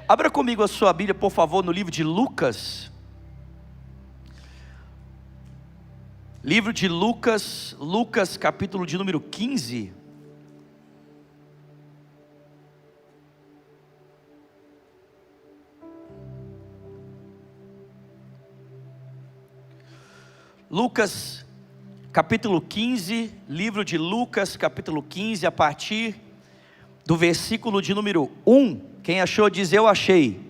Abra comigo a sua Bíblia, por favor, no livro de Lucas. Livro de Lucas, capítulo de número 15. Lucas, capítulo 15, livro de Lucas, capítulo 15, a partir do versículo de número 1. Quem achou diz: eu achei.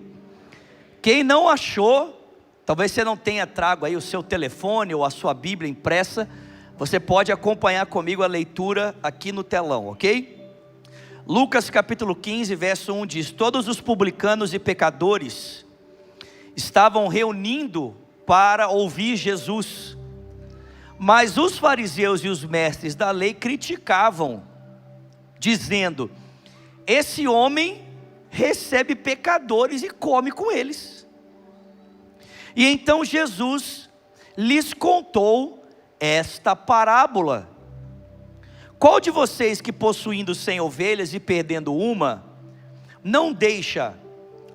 Quem não achou, talvez você não tenha trago aí o seu telefone ou a sua Bíblia impressa, você pode acompanhar comigo a leitura aqui no telão, ok? Lucas capítulo 15, verso 1 diz: todos os publicanos e pecadores estavam reunindo para ouvir Jesus, mas os fariseus e os mestres da lei criticavam, dizendo: esse homem recebe pecadores e come com eles. E então Jesus lhes contou esta parábola: qual de vocês que possuindo 100 ovelhas e perdendo uma, não deixa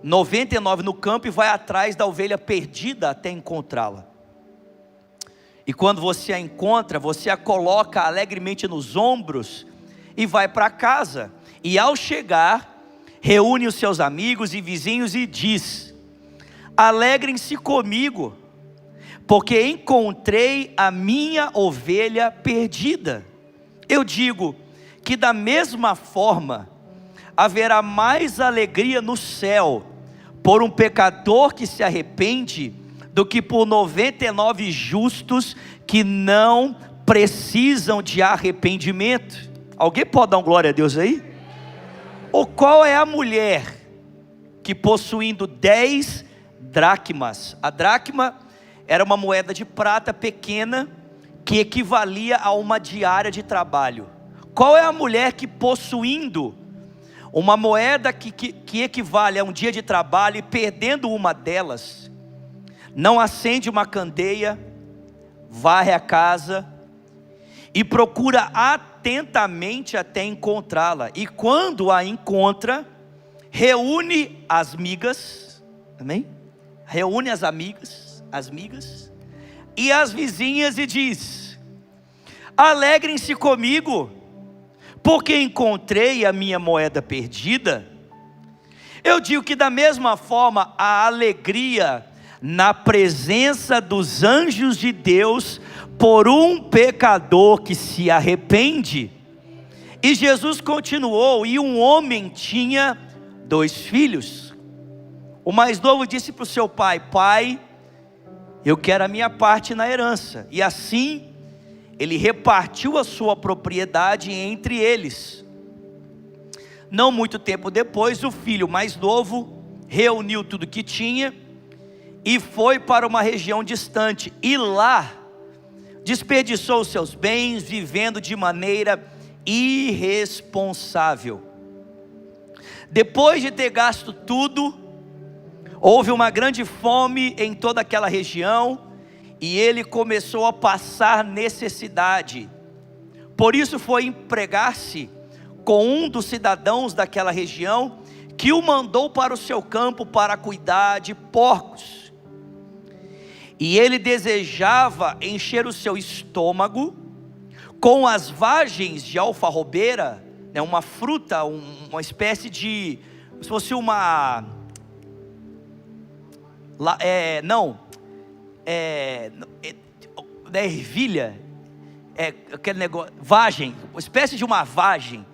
99 no campo e vai atrás da ovelha perdida até encontrá-la? E quando você a encontra, você a coloca alegremente nos ombros e vai para casa. E ao chegar, reúne os seus amigos e vizinhos e diz: alegrem-se comigo, porque encontrei a minha ovelha perdida. Eu digo que da mesma forma haverá mais alegria no céu por um pecador que se arrepende do que por 99 justos que não precisam de arrependimento. Alguém pode dar um glória a Deus aí? Ou qual é a mulher que possuindo 10 dracmas, a dracma era uma moeda de prata pequena que equivalia a uma diária de trabalho. Qual é a mulher que possuindo uma moeda que equivale a um dia de trabalho e perdendo uma delas, não acende uma candeia, varre a casa e procura atentamente até encontrá-la, e quando a encontra, reúne as migas, amém? Reúne as migas e as vizinhas e diz: alegrem-se comigo, porque encontrei a minha moeda perdida. Eu digo que da mesma forma a alegria na presença dos anjos de Deus por um pecador que se arrepende. E Jesus continuou: e um homem tinha 2 filhos. O mais novo disse para o seu pai: pai, eu quero a minha parte na herança. E assim ele repartiu a sua propriedade entre eles. Não muito tempo depois, o filho mais novo reuniu tudo que tinha e foi para uma região distante, e lá desperdiçou os seus bens, vivendo de maneira irresponsável. Depois de ter gasto tudo, houve uma grande fome em toda aquela região, e ele começou a passar necessidade. Por isso foi empregar-se com um dos cidadãos daquela região, que o mandou para o seu campo para cuidar de porcos. E ele desejava encher o seu estômago com as vagens de alfarrobeira, né, uma fruta, uma espécie de, se fosse uma, ervilha, aquele negócio, vagem, uma espécie de uma vagem.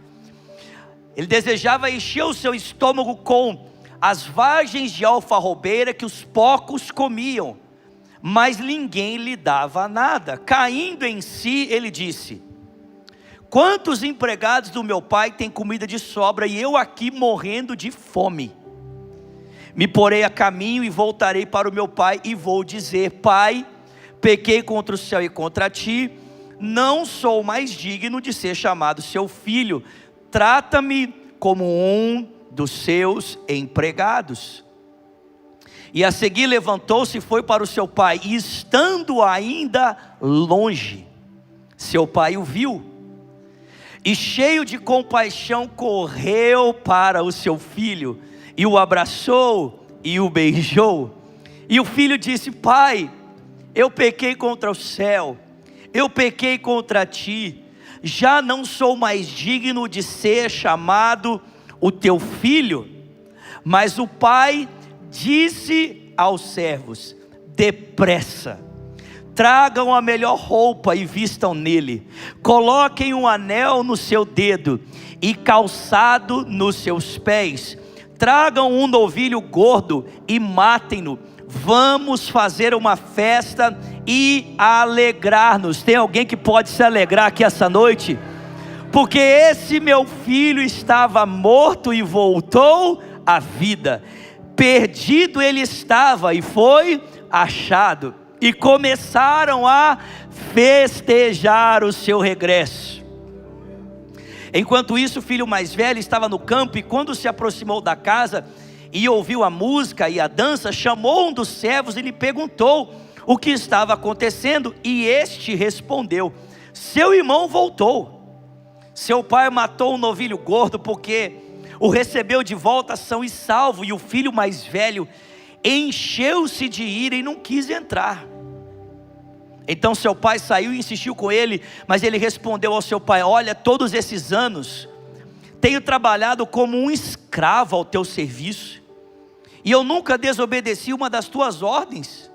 Ele desejava encher o seu estômago com as vagens de alfarrobeira que os porcos comiam, mas ninguém lhe dava nada. Caindo em si, ele disse: quantos empregados do meu pai têm comida de sobra, e eu aqui morrendo de fome? Me porei a caminho e voltarei para o meu pai, e vou dizer: pai, pequei contra o céu e contra ti, não sou mais digno de ser chamado seu filho, trata-me como um dos seus empregados. E a seguir levantou-se e foi para o seu pai, e estando ainda longe, seu pai o viu, e cheio de compaixão correu para o seu filho, e o abraçou e o beijou. E o filho disse: pai, eu pequei contra o céu, eu pequei contra ti, já não sou mais digno de ser chamado o teu filho. Mas o pai disse aos servos: depressa, tragam a melhor roupa e vistam nele, coloquem um anel no seu dedo e calçado nos seus pés, tragam um novilho gordo e matem-no, vamos fazer uma festa e alegrar-nos. Tem alguém que pode se alegrar aqui essa noite? Porque esse meu filho estava morto e voltou à vida, perdido ele estava e foi achado. E começaram a festejar o seu regresso. Enquanto isso, o filho mais velho estava no campo, e quando se aproximou da casa e ouviu a música e a dança, chamou um dos servos e lhe perguntou o que estava acontecendo, e este respondeu: seu irmão voltou, seu pai matou um novilho gordo, porque o recebeu de volta são e salvo. E o filho mais velho encheu-se de ira e não quis entrar. Então seu pai saiu e insistiu com ele, mas ele respondeu ao seu pai: olha, todos esses anos tenho trabalhado como um escravo ao teu serviço, e eu nunca desobedeci uma das tuas ordens,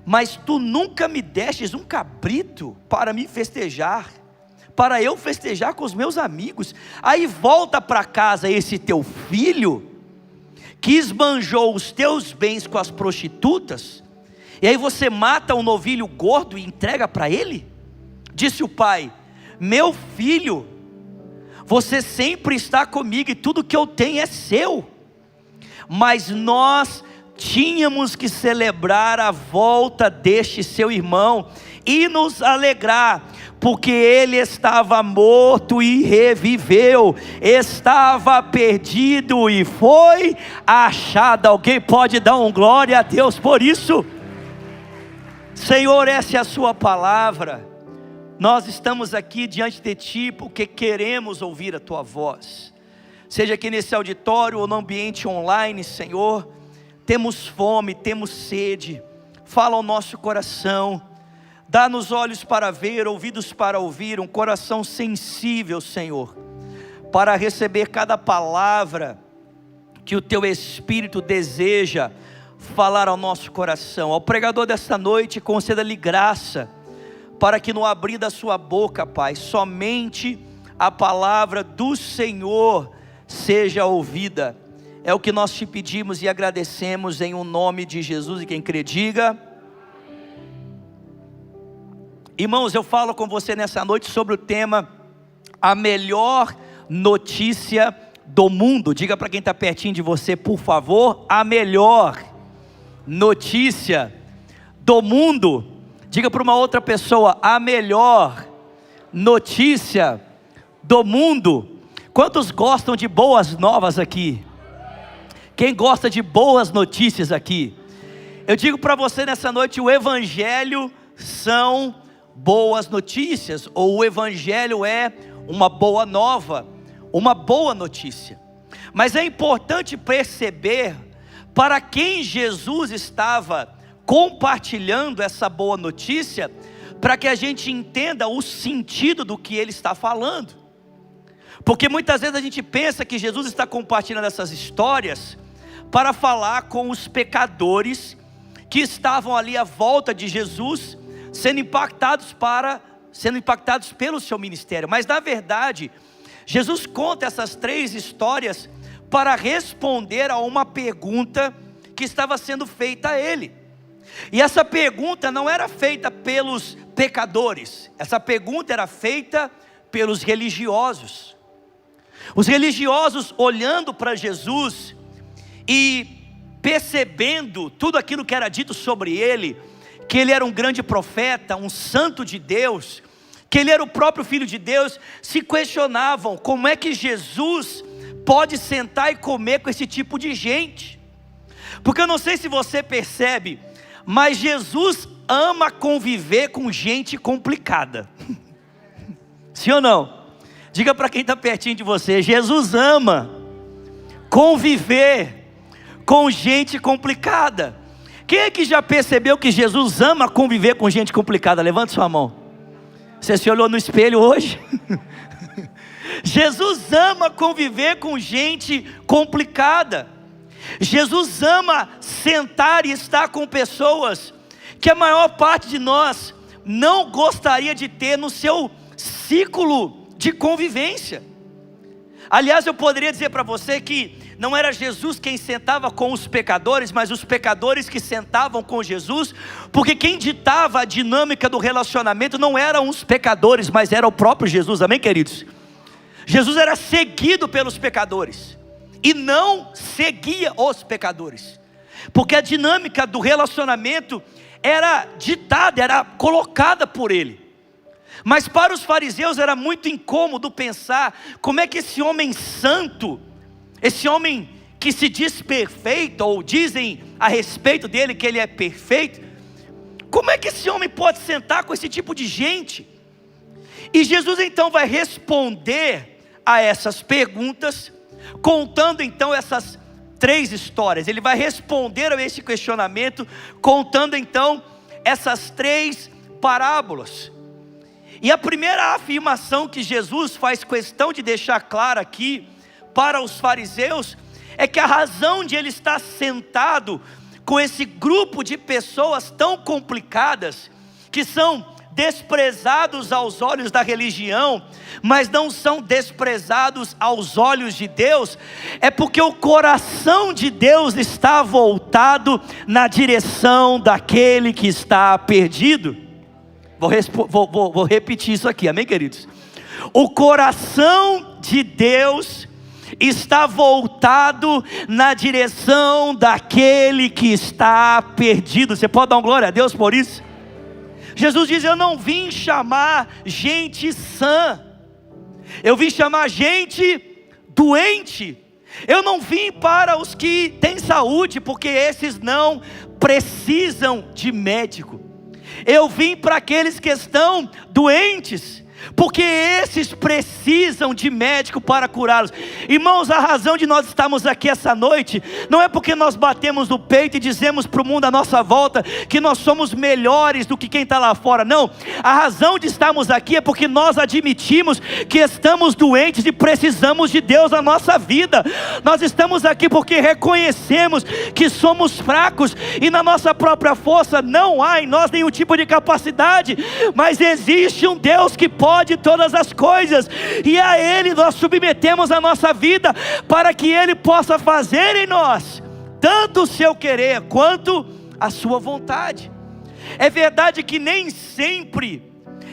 mas tu nunca me destes um cabrito para me festejar, para eu festejar com os meus amigos. Aí volta para casa esse teu filho, que esbanjou os teus bens com as prostitutas, e aí você mata um novilho gordo e entrega para ele? Disse o pai: meu filho, você sempre está comigo e tudo que eu tenho é seu, mas nós tínhamos que celebrar a volta deste seu irmão e nos alegrar, porque ele estava morto e reviveu, estava perdido e foi achado. Alguém pode dar um glória a Deus por isso? Senhor, essa é a sua palavra. Nós estamos aqui diante de ti porque queremos ouvir a tua voz, seja aqui nesse auditório ou no ambiente online. Senhor, temos fome, temos sede. Fala ao nosso coração, dá-nos olhos para ver, ouvidos para ouvir, um coração sensível, Senhor, para receber cada palavra que o teu Espírito deseja falar ao nosso coração. Ao pregador desta noite, conceda-lhe graça, para que no abrir da sua boca, Pai, somente a palavra do Senhor seja ouvida. É o que nós te pedimos e agradecemos em o nome de Jesus. E quem crê, diga. Irmãos, eu falo com você nessa noite sobre o tema: a melhor notícia do mundo. Diga para quem está pertinho de você, por favor: a melhor notícia do mundo. Diga para uma outra pessoa: a melhor notícia do mundo. Quantos gostam de boas novas aqui? Quem gosta de boas notícias aqui? Eu digo para você nessa noite: o evangelho são boas notícias, ou o evangelho é uma boa nova, uma boa notícia. Mas é importante perceber para quem Jesus estava compartilhando essa boa notícia, para que a gente entenda o sentido do que ele está falando. Porque muitas vezes a gente pensa que Jesus está compartilhando essas histórias para falar com os pecadores que estavam ali à volta de Jesus, sendo impactados pelo seu ministério. Mas na verdade, Jesus conta essas três histórias para responder a uma pergunta que estava sendo feita a ele. E essa pergunta não era feita pelos pecadores, essa pergunta era feita pelos religiosos. Os religiosos, olhando para Jesus e percebendo tudo aquilo que era dito sobre ele, que ele era um grande profeta, um santo de Deus, que ele era o próprio Filho de Deus, se questionavam: como é que Jesus pode sentar e comer com esse tipo de gente? Porque eu não sei se você percebe, mas Jesus ama conviver com gente complicada. Sim ou não? Diga para quem está pertinho de você: Jesus ama conviver com gente complicada. Quem é que já percebeu que Jesus ama conviver com gente complicada? Levante sua mão. Você se olhou no espelho hoje? Jesus ama conviver com gente complicada. Jesus ama sentar e estar com pessoas que a maior parte de nós não gostaria de ter no seu ciclo de convivência. Aliás, eu poderia dizer para você que não era Jesus quem sentava com os pecadores, mas os pecadores que sentavam com Jesus, porque quem ditava a dinâmica do relacionamento não eram os pecadores, mas era o próprio Jesus, amém, queridos? Jesus era seguido pelos pecadores e não seguia os pecadores, porque a dinâmica do relacionamento era ditada, era colocada por ele. Mas para os fariseus era muito incômodo pensar como é que esse homem santo, esse homem que se diz perfeito, ou dizem a respeito dele que ele é perfeito, como é que esse homem pode sentar com esse tipo de gente? E Jesus então vai responder a essas perguntas, contando então essas 3 histórias. Ele vai responder a esse questionamento, contando então essas 3 parábolas. E a primeira afirmação que Jesus faz questão de deixar clara aqui para os fariseus é que a razão de ele estar sentado com esse grupo de pessoas tão complicadas, que são desprezados aos olhos da religião, mas não são desprezados aos olhos de Deus, é porque o coração de Deus está voltado na direção daquele que está perdido. Vou repetir isso aqui, amém, queridos? O coração de Deus está voltado na direção daquele que está perdido. Você pode dar uma glória a Deus por isso? Jesus diz: eu não vim chamar gente sã, eu vim chamar gente doente. Eu não vim para os que têm saúde, porque esses não precisam de médico. Eu vim para aqueles que estão doentes, porque esses precisam de médico para curá-los. Irmãos, a razão de nós estarmos aqui essa noite não é porque nós batemos no peito e dizemos para o mundo à nossa volta que nós somos melhores do que quem está lá fora. Não, a razão de estarmos aqui é porque nós admitimos que estamos doentes e precisamos de Deus na nossa vida. Nós estamos aqui porque reconhecemos que somos fracos e na nossa própria força não há em nós nenhum tipo de capacidade, mas existe um Deus que pode todas as coisas, e a Ele nós submetemos a nossa vida, para que Ele possa fazer em nós tanto o seu querer, quanto a sua vontade. É verdade que nem sempre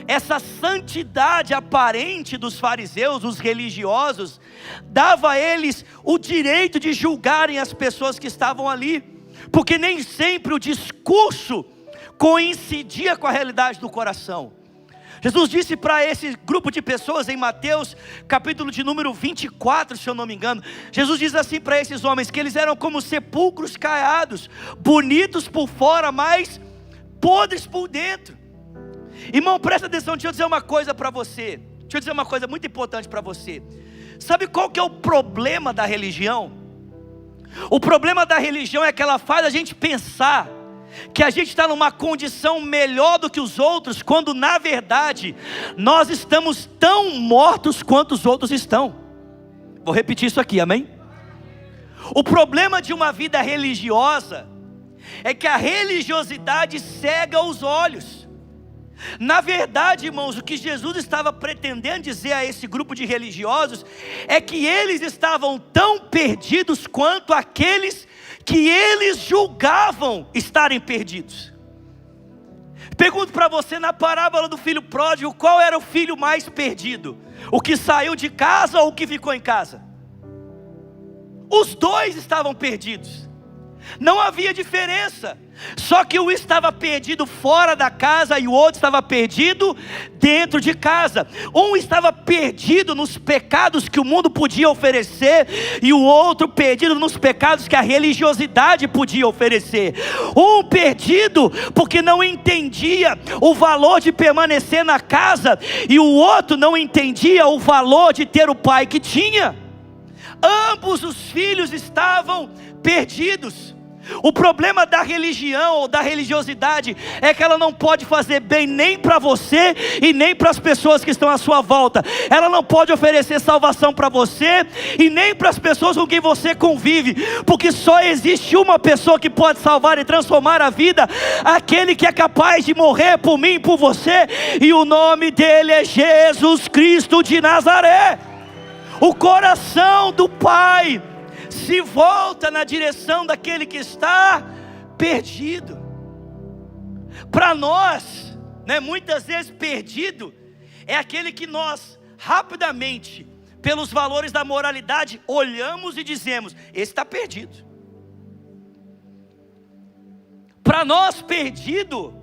essa santidade aparente dos fariseus, dos religiosos, dava a eles o direito de julgarem as pessoas que estavam ali, porque nem sempre o discurso coincidia com a realidade do coração. Jesus disse para esse grupo de pessoas em Mateus, capítulo de número 24, se eu não me engano, Jesus diz assim para esses homens, que eles eram como sepulcros caiados, bonitos por fora, mas podres por dentro. Irmão, presta atenção, deixa eu dizer uma coisa para você, deixa eu dizer uma coisa muito importante para você. Sabe qual que é o problema da religião? O problema da religião é que ela faz a gente pensar que a gente está numa condição melhor do que os outros, quando na verdade nós estamos tão mortos quanto os outros estão. Vou repetir isso aqui, amém? O problema de uma vida religiosa é que a religiosidade cega os olhos. Na verdade, irmãos, o que Jesus estava pretendendo dizer a esse grupo de religiosos é que eles estavam tão perdidos quanto aqueles que eles julgavam estarem perdidos. Pergunto para você, na parábola do filho pródigo, qual era o filho mais perdido? O que saiu de casa ou o que ficou em casa? Os dois estavam perdidos, não havia diferença. Só que um estava perdido fora da casa e o outro estava perdido dentro de casa. Um estava perdido nos pecados que o mundo podia oferecer, e o outro perdido nos pecados que a religiosidade podia oferecer. Um perdido porque não entendia o valor de permanecer na casa, e o outro não entendia o valor de ter o pai que tinha. ambos os filhos estavam perdidos. O problema da religião ou da religiosidade é que ela não pode fazer bem nem para você e nem para as pessoas que estão à sua volta. Ela não pode oferecer salvação para você e nem para as pessoas com quem você convive, porque só existe uma pessoa que pode salvar e transformar a vida, aquele que é capaz de morrer por mim e por você, e o nome dele é Jesus Cristo de Nazaré. O coração do Pai se volta na direção daquele que está perdido. Para nós, muitas vezes perdido é aquele que nós rapidamente, pelos valores da moralidade, olhamos e dizemos: esse está perdido. Para nós perdido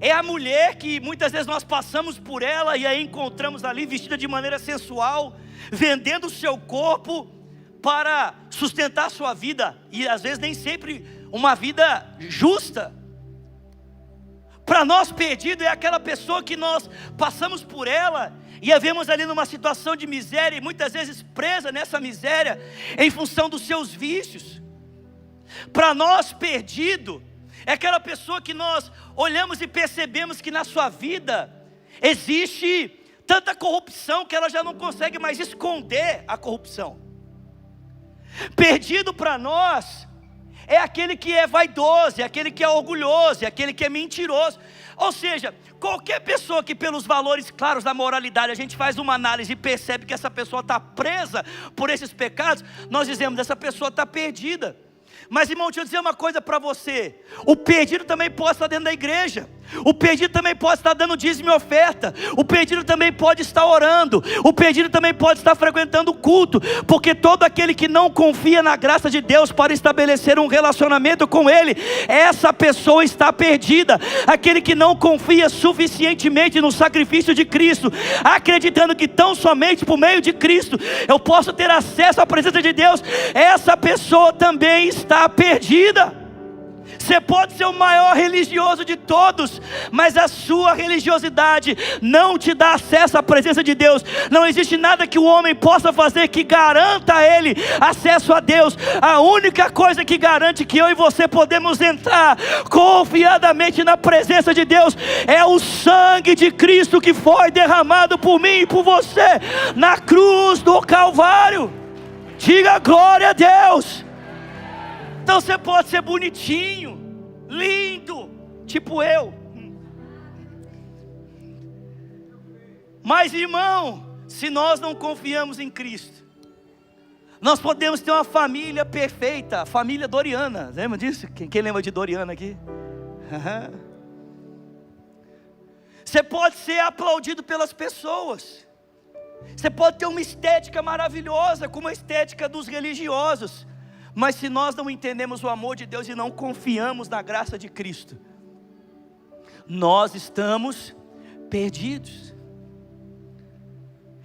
é a mulher que muitas vezes nós passamos por ela e a encontramos ali vestida de maneira sensual, vendendo o seu corpo para sustentar a sua vida, e às vezes nem sempre uma vida justa. Para nós perdido é aquela pessoa que nós passamos por ela e a vemos ali numa situação de miséria, e muitas vezes presa nessa miséria em função dos seus vícios. Para nós perdido é aquela pessoa que nós olhamos e percebemos que na sua vida existe tanta corrupção que ela já não consegue mais esconder a corrupção. Perdido para nós é aquele que é vaidoso, é aquele que é orgulhoso, é aquele que é mentiroso. Ou seja, qualquer pessoa que pelos valores claros da moralidade a gente faz uma análise e percebe que essa pessoa está presa por esses pecados, nós dizemos: essa pessoa está perdida. Mas irmão, deixa eu dizer uma coisa para você: o perdido também pode estar dentro da igreja, o perdido também pode estar dando dízimo e oferta, o perdido também pode estar orando, o perdido também pode estar frequentando o culto, porque todo aquele que não confia na graça de Deus para estabelecer um relacionamento com Ele, essa pessoa está perdida. Aquele que não confia suficientemente no sacrifício de Cristo, acreditando que tão somente por meio de Cristo eu posso ter acesso à presença de Deus, essa pessoa também está perdida. Você pode ser o maior religioso de todos, mas a sua religiosidade não te dá acesso à presença de Deus. Não existe nada que o homem possa fazer que garanta a ele acesso a Deus. A única coisa que garante que eu e você podemos entrar confiadamente na presença de Deus é o sangue de Cristo que foi derramado por mim e por você na cruz do Calvário. Diga glória a Deus. Então você pode ser bonitinho, lindo, tipo eu. Mas irmão, se nós não confiamos em Cristo, nós podemos ter uma família perfeita, a família Doriana. Lembra disso? Quem lembra de Doriana aqui? Você pode ser aplaudido pelas pessoas. Você pode ter uma estética maravilhosa, como a estética dos religiosos. Mas se nós não entendemos o amor de Deus e não confiamos na graça de Cristo, nós estamos perdidos.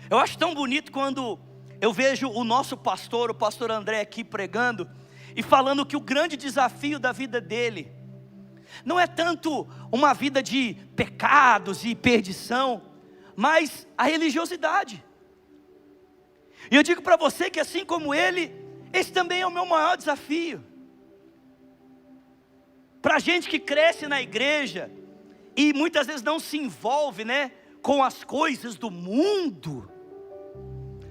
Eu acho tão bonito quando eu vejo o nosso pastor, o pastor André aqui pregando e falando que o grande desafio da vida dele não é tanto uma vida de pecados e perdição, mas a religiosidade. E eu digo para você que assim como ele, esse também é o meu maior desafio. Para a gente que cresce na igreja e muitas vezes não se envolve, com as coisas do mundo,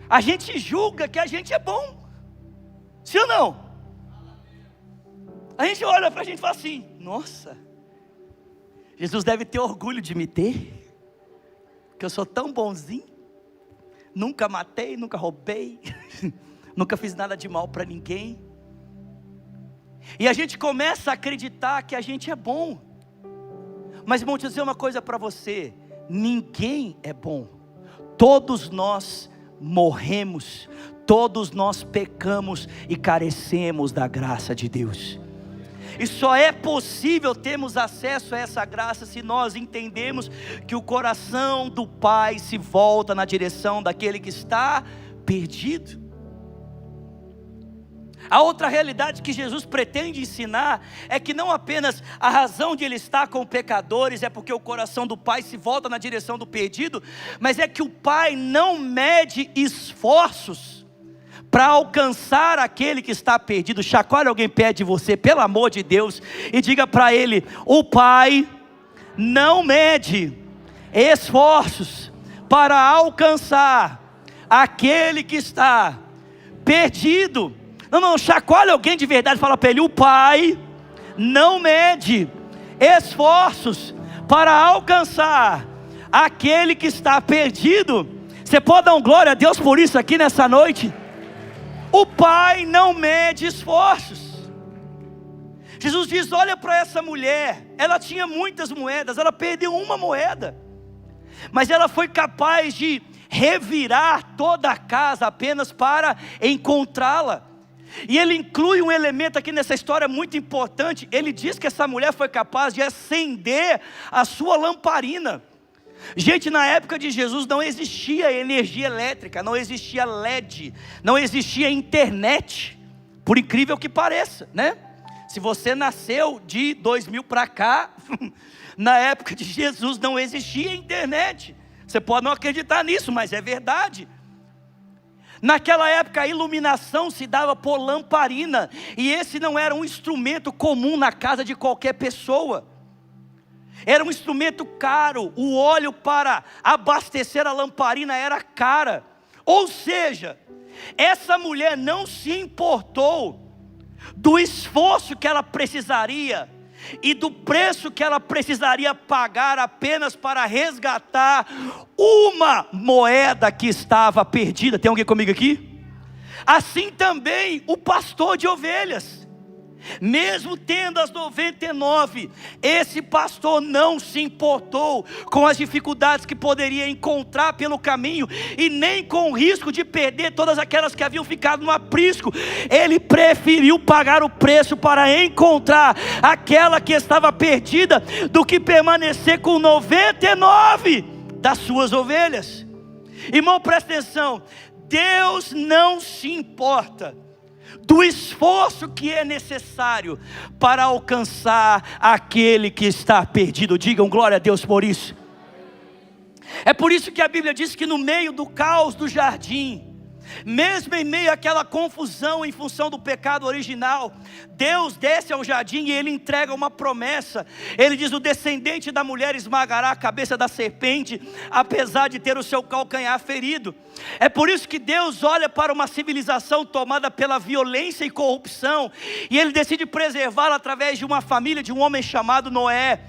a gente julga que a gente é bom. Sim ou não? A gente olha para a gente e fala assim: nossa, Jesus deve ter orgulho de me ter, que eu sou tão bonzinho, nunca matei, nunca roubei, nunca fiz nada de mal para ninguém. E a gente começa a acreditar que a gente é bom. Mas irmão, deixa eu dizer uma coisa para você: ninguém é bom. Todos nós morremos, todos nós pecamos e carecemos da graça de Deus. E só é possível termos acesso a essa graça se nós entendemos que o coração do Pai se volta na direção daquele que está perdido. A outra realidade que Jesus pretende ensinar é que não apenas a razão de Ele estar com pecadores é porque o coração do Pai se volta na direção do perdido, mas é que o Pai não mede esforços para alcançar aquele que está perdido. Chacoalhe alguém perto de você, pelo amor de Deus, e diga para ele: o Pai não mede esforços para alcançar aquele que está perdido. Não, chacoalhe alguém de verdade, fala para ele: o Pai não mede esforços para alcançar aquele que está perdido. Você pode dar um glória a Deus por isso aqui nessa noite? O Pai não mede esforços. Jesus diz: olha para essa mulher, ela tinha muitas moedas, ela perdeu uma moeda, mas ela foi capaz de revirar toda a casa apenas para encontrá-la. E ele inclui um elemento aqui nessa história muito importante. Ele diz que essa mulher foi capaz de acender a sua lamparina. Gente, na época de Jesus não existia energia elétrica, não existia LED, não existia internet, por incrível que pareça, né? Se você nasceu de 2000 para cá, na época de Jesus não existia internet. Você pode não acreditar nisso, mas é verdade. Naquela época a iluminação se dava por lamparina, e esse não era um instrumento comum na casa de qualquer pessoa. Era um instrumento caro, o óleo para abastecer a lamparina era cara. Ou seja, essa mulher não se importou do esforço que ela precisaria e do preço que ela precisaria pagar apenas para resgatar uma moeda que estava perdida. Tem alguém comigo aqui? Assim também o pastor de ovelhas, mesmo tendo as 99, esse pastor não se importou com as dificuldades que poderia encontrar pelo caminho, e nem com o risco de perder todas aquelas que haviam ficado no aprisco. Ele preferiu pagar o preço para encontrar aquela que estava perdida, do que permanecer com 99 das suas ovelhas. Irmão, presta atenção, Deus não se importa do esforço que é necessário para alcançar aquele que está perdido. Digam glória a Deus por isso. É por isso que a Bíblia diz que no meio do caos do jardim, mesmo em meio àquela confusão em função do pecado original, Deus desce ao jardim e Ele entrega uma promessa. Ele diz: o descendente da mulher esmagará a cabeça da serpente, apesar de ter o seu calcanhar ferido. É por isso que Deus olha para uma civilização tomada pela violência e corrupção, e Ele decide preservá-la através de uma família, de um homem chamado Noé.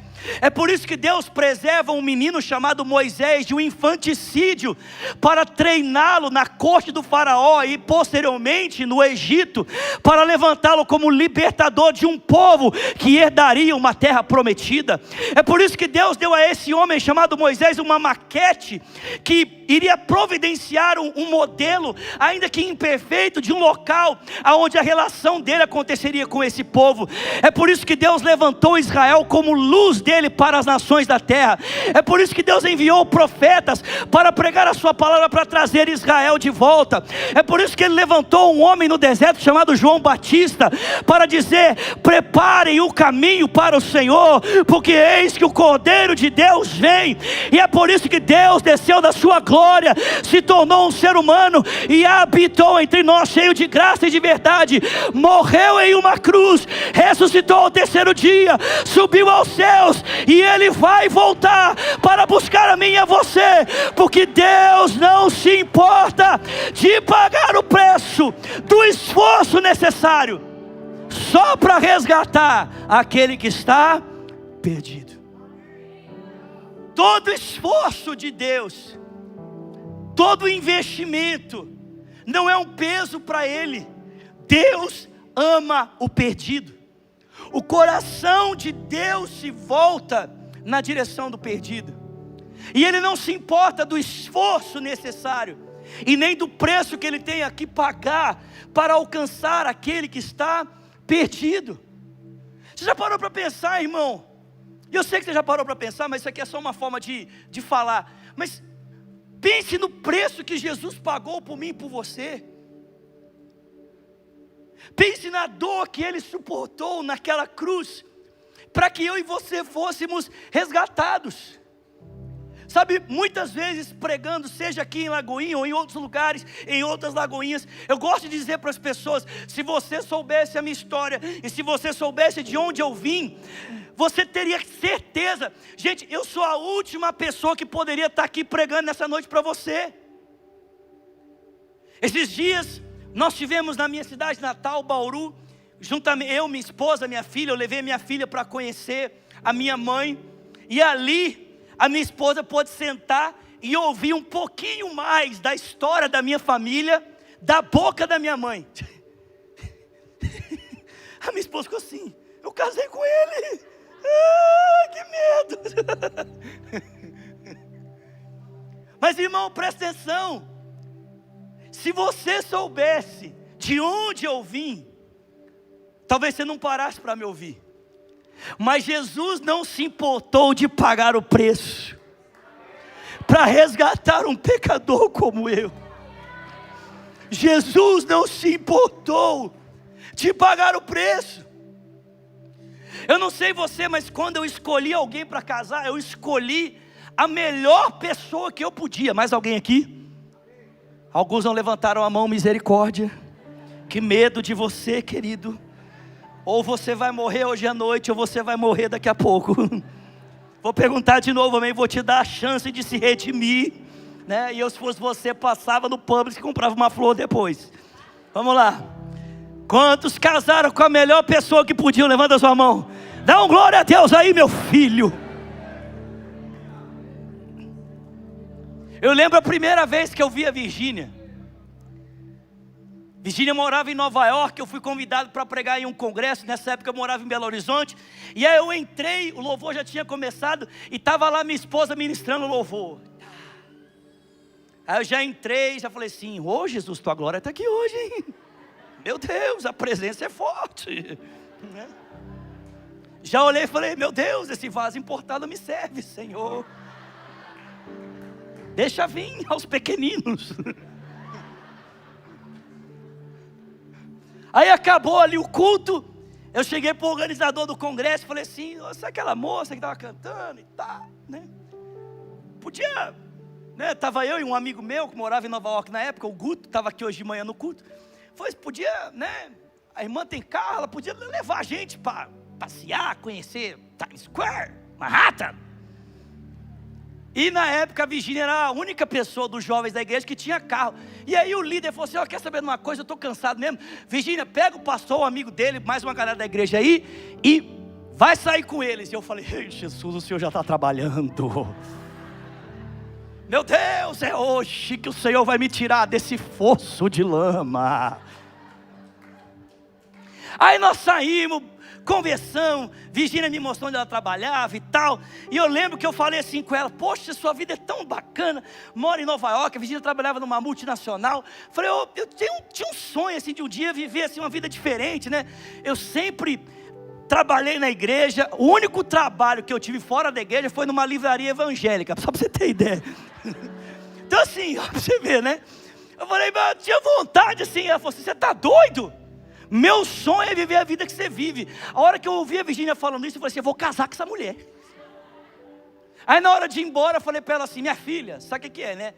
É por isso que Deus preserva um menino chamado Moisés de um infanticídio, para treiná-lo na corte do faraó e posteriormente no Egito, para levantá-lo como libertador de um povo que herdaria uma terra prometida. É por isso que Deus deu a esse homem chamado Moisés uma maquete que iria providenciar um modelo, ainda que imperfeito, de um local onde a relação dele aconteceria com esse povo. É por isso que Deus levantou Israel como luz dele para as nações da terra. É por isso que Deus enviou profetas para pregar a sua palavra, para trazer Israel de volta. É por isso que Ele levantou um homem no deserto chamado João Batista, para dizer: preparem o caminho para o Senhor, porque eis que o Cordeiro de Deus vem. E é por isso que Deus desceu da sua glória, se tornou um ser humano e habitou entre nós, cheio de graça e de verdade. Morreu em uma cruz, ressuscitou ao terceiro dia, subiu aos céus, e Ele vai voltar para buscar a mim e a você, porque Deus não se importa de pagar o preço do esforço necessário só para resgatar aquele que está perdido. Todo esforço de Deus, todo investimento não é um peso para Ele. Deus ama o perdido. O coração de Deus se volta na direção do perdido, e Ele não se importa do esforço necessário e nem do preço que Ele tem que pagar para alcançar aquele que está perdido. Você já parou para pensar, irmão? Eu sei que você já parou para pensar, mas isso aqui é só uma forma de falar. Mas pense no preço que Jesus pagou por mim e por você. Pense na dor que Ele suportou naquela cruz, para que eu e você fôssemos resgatados. Sabe, muitas vezes pregando, seja aqui em Lagoinha ou em outros lugares, em outras lagoinhas, eu gosto de dizer para as pessoas: se você soubesse a minha história, e se você soubesse de onde eu vim, você teria certeza. Gente, eu sou a última pessoa que poderia estar aqui pregando nessa noite para você. Esses dias, nós tivemos na minha cidade natal, Bauru, juntamente eu, minha esposa, minha filha. Eu levei minha filha para conhecer a minha mãe, e ali a minha esposa pôde sentar e ouvir um pouquinho mais da história da minha família, da boca da minha mãe. A minha esposa ficou assim: eu casei com ele. Que medo. Mas irmão, presta atenção. Se você soubesse de onde eu vim, talvez você não parasse para me ouvir. Mas Jesus não se importou de pagar o preço para resgatar um pecador como eu. Jesus não se importou de pagar o preço. Eu não sei você, mas quando eu escolhi alguém para casar, eu escolhi a melhor pessoa que eu podia. Mais alguém aqui? Alguns não levantaram a mão, misericórdia. Que medo de você, querido. Ou você vai morrer hoje à noite, ou você vai morrer daqui a pouco. Vou perguntar de novo, amém? Vou te dar a chance de se redimir, né? E eu, se fosse você, passava no Publix e comprava uma flor depois. Vamos lá. Quantos casaram com a melhor pessoa que podiam? Levanta a sua mão. Dá um glória a Deus aí, meu filho. Eu lembro a primeira vez que eu vi a Virgínia. Virgínia morava em Nova York. Eu fui convidado para pregar em um congresso. Nessa época eu morava em Belo Horizonte. E aí eu entrei, o louvor já tinha começado, e estava lá minha esposa ministrando o louvor. Aí eu já entrei, já falei assim: ô Jesus, tua glória está aqui hoje, hein? Meu Deus, a presença é forte. Já olhei e falei: meu Deus, esse vaso importado me serve, Senhor. Deixa vir aos pequeninos. Aí acabou ali o culto. Eu cheguei para o organizador do congresso e falei assim: você é aquela moça que estava cantando e tal, né? Podia, né? Estava eu e um amigo meu que morava em Nova York na época, o Guto, estava aqui hoje de manhã no culto. Falei: podia, né? A irmã tem carro, ela podia levar a gente para passear, conhecer Times Square, Manhattan. E na época a Virgínia era a única pessoa dos jovens da igreja que tinha carro. E aí o líder falou assim: ó, quer saber de uma coisa? Eu estou cansado mesmo. Virgínia, pega o pastor, o amigo dele, mais uma galera da igreja aí, e vai sair com eles. E eu falei: ei, Jesus, o Senhor já está trabalhando. Meu Deus, é hoje que o Senhor vai me tirar desse fosso de lama. Aí nós saímos, conversamos, Virgínia me mostrou onde ela trabalhava e tal. E eu lembro que eu falei assim com ela: poxa, sua vida é tão bacana, mora em Nova York. A Virgínia trabalhava numa multinacional. Falei: eu tinha um sonho assim, de um dia viver assim, uma vida diferente, né? Eu sempre trabalhei na igreja. O único trabalho que eu tive fora da igreja foi numa livraria evangélica, só para você ter ideia. Então assim, ó, pra você ver, né? Eu falei: mas eu tinha vontade assim. Ela falou assim: você está doido? Meu sonho é viver a vida que você vive. A hora que eu ouvi a Virgínia falando isso, eu falei assim: eu vou casar com essa mulher. Aí na hora de ir embora, eu falei para ela assim: minha filha, sabe o que é, né?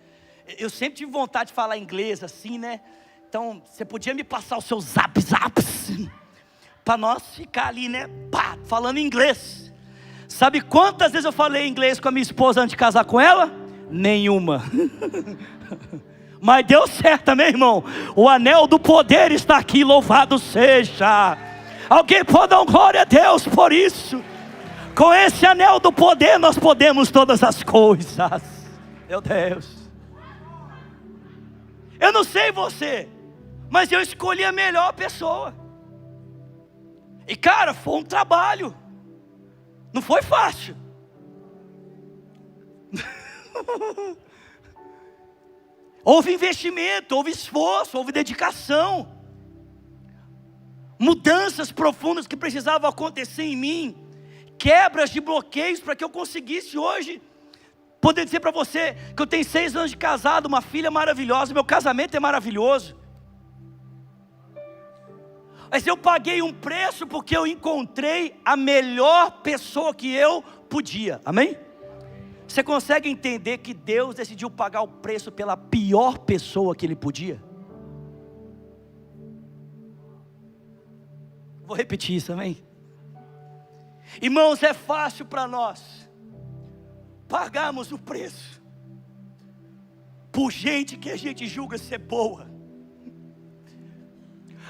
Eu sempre tive vontade de falar inglês assim, né? Então, você podia me passar os seus zaps, para nós ficar ali, né? Pá, falando inglês. Sabe quantas vezes eu falei inglês com a minha esposa antes de casar com ela? Nenhuma. Mas deu certo, amém, irmão? O anel do poder está aqui, louvado seja. Alguém pode dar glória a Deus por isso? Com esse anel do poder nós podemos todas as coisas. Meu Deus. Eu não sei você, mas eu escolhi a melhor pessoa. E cara, foi um trabalho. Não foi fácil. Houve investimento, houve esforço, houve dedicação. Mudanças profundas que precisavam acontecer em mim. Quebras de bloqueios para que eu conseguisse hoje poder dizer para você que eu tenho 6 anos de casado, uma filha maravilhosa, meu casamento é maravilhoso. Mas eu paguei um preço porque eu encontrei a melhor pessoa que eu podia, amém? Você consegue entender que Deus decidiu pagar o preço pela pior pessoa que Ele podia? Vou repetir isso, amém? Irmãos, é fácil para nós pagarmos o preço por gente que a gente julga ser boa.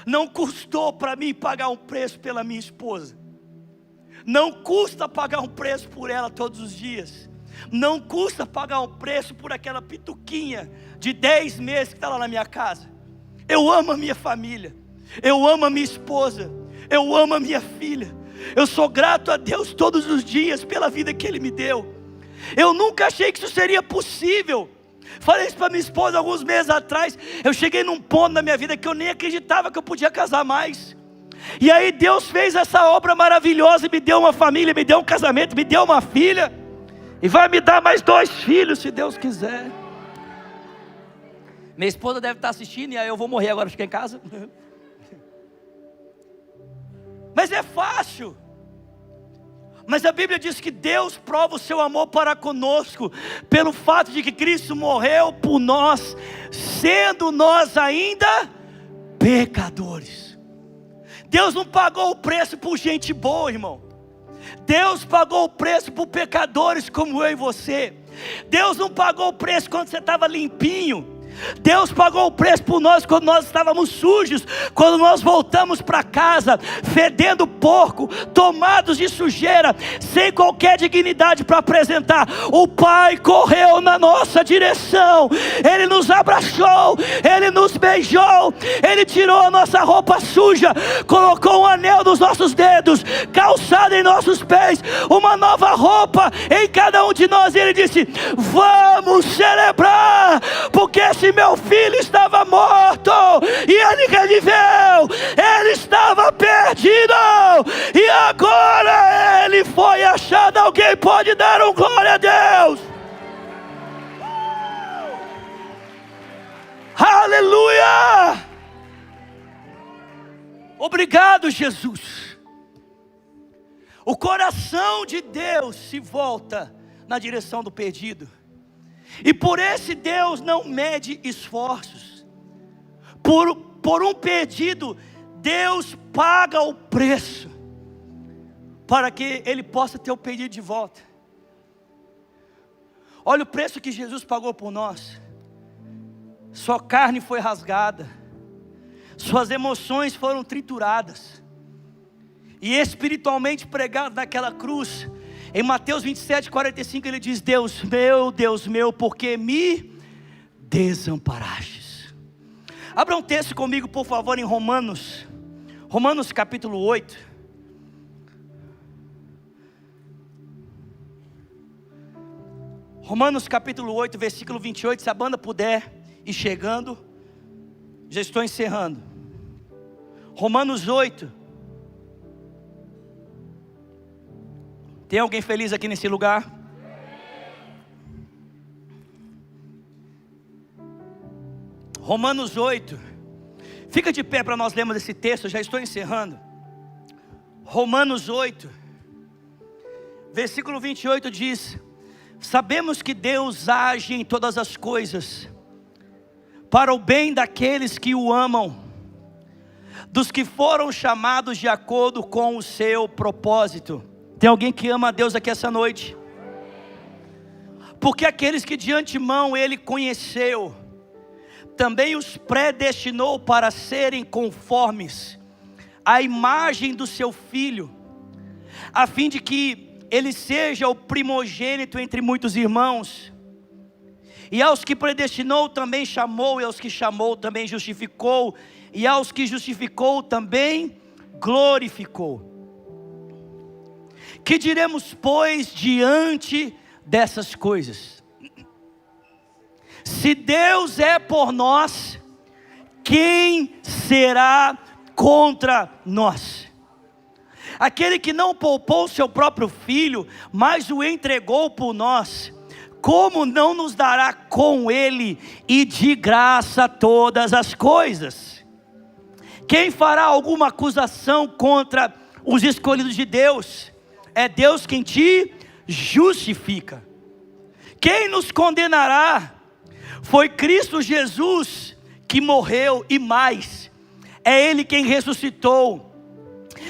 Não custou para mim pagar um preço pela minha esposa. Não custa pagar um preço por ela todos os dias. Não custa pagar um preço por aquela pituquinha de 10 meses que está lá na minha casa. Eu amo a minha família. Eu amo a minha esposa. Eu amo a minha filha. Eu sou grato a Deus todos os dias pela vida que Ele me deu. Eu nunca achei que isso seria possível. Falei isso para minha esposa alguns meses atrás. Eu cheguei num ponto na minha vida que eu nem acreditava que eu podia casar mais. E aí Deus fez essa obra maravilhosa e me deu uma família, me deu um casamento, me deu uma filha. E vai me dar mais 2 filhos, se Deus quiser. Minha esposa deve estar assistindo e aí eu vou morrer agora, ficar em casa. Mas é fácil. Mas a Bíblia diz que Deus prova o seu amor para conosco pelo fato de que Cristo morreu por nós, sendo nós ainda pecadores. Deus não pagou o preço por gente boa, irmão. Deus pagou o preço por pecadores como eu e você. Deus não pagou o preço quando você estava limpinho. Deus pagou o preço por nós quando nós estávamos sujos, quando nós voltamos para casa fedendo porco, tomados de sujeira, sem qualquer dignidade para apresentar. O Pai correu na nossa direção, Ele nos abraçou, Ele nos beijou, Ele tirou a nossa roupa suja, colocou um anel nos nossos dedos, calçado em nossos pés, uma nova roupa em cada um de nós. E Ele disse: vamos celebrar, porque esse meu filho estava morto e ele reviveu. Ele estava perdido e agora ele foi achado. Alguém pode dar um glória a Deus? Aleluia! Obrigado, Jesus. O coração de Deus se volta na direção do perdido. E por esse Deus não mede esforços. Por um perdido, Deus paga o preço para que Ele possa ter o perdido de volta. Olha o preço que Jesus pagou por nós. Sua carne foi rasgada, suas emoções foram trituradas, e espiritualmente pregado naquela cruz. Em Mateus 27:45 Ele diz: Deus meu, por que me desamparastes? Abra um texto comigo, por favor, em Romanos capítulo 8. Romanos capítulo 8, versículo 28. Se a banda puder ir chegando, já estou encerrando. Romanos 8. Tem alguém feliz aqui nesse lugar? Romanos 8. Fica de pé para nós lermos esse texto, eu já estou encerrando. Romanos 8, versículo 28 diz: sabemos que Deus age em todas as coisas para o bem daqueles que o amam, dos que foram chamados de acordo com o seu propósito. Tem alguém que ama a Deus aqui essa noite? Porque aqueles que de antemão Ele conheceu, também os predestinou para serem conformes à imagem do seu Filho, a fim de que Ele seja o primogênito entre muitos irmãos. E aos que predestinou também chamou, e aos que chamou também justificou, e aos que justificou também glorificou. Que diremos, pois, diante dessas coisas? Se Deus é por nós, quem será contra nós? Aquele que não poupou seu próprio filho, mas o entregou por nós, como não nos dará com ele e de graça todas as coisas? Quem fará alguma acusação contra os escolhidos de Deus? É Deus quem te justifica. Quem nos condenará? Foi Cristo Jesus que morreu, e mais, é Ele quem ressuscitou,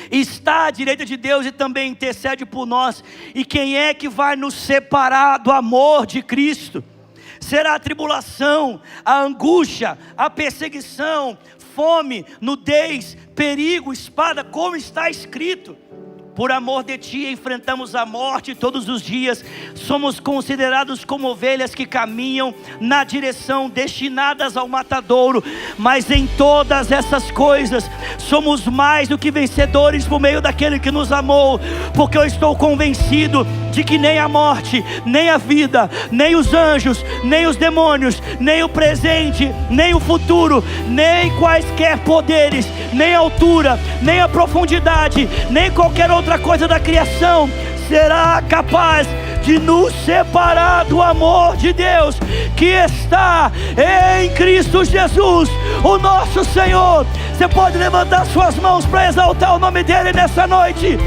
está à direita de Deus e também intercede por nós. E quem é que vai nos separar do amor de Cristo? Será a tribulação, a angústia, a perseguição, fome, nudez, perigo, espada, como está escrito: por amor de ti enfrentamos a morte todos os dias, somos considerados como ovelhas que caminham na direção destinadas ao matadouro, mas em todas essas coisas somos mais do que vencedores por meio daquele que nos amou, porque eu estou convencido de que nem a morte, nem a vida, nem os anjos, nem os demônios, nem o presente, nem o futuro, nem quaisquer poderes, nem a altura, nem a profundidade, nem qualquer outra coisa da criação será capaz de nos separar do amor de Deus que está em Cristo Jesus, o nosso Senhor. Você pode levantar suas mãos para exaltar o nome dele nessa noite.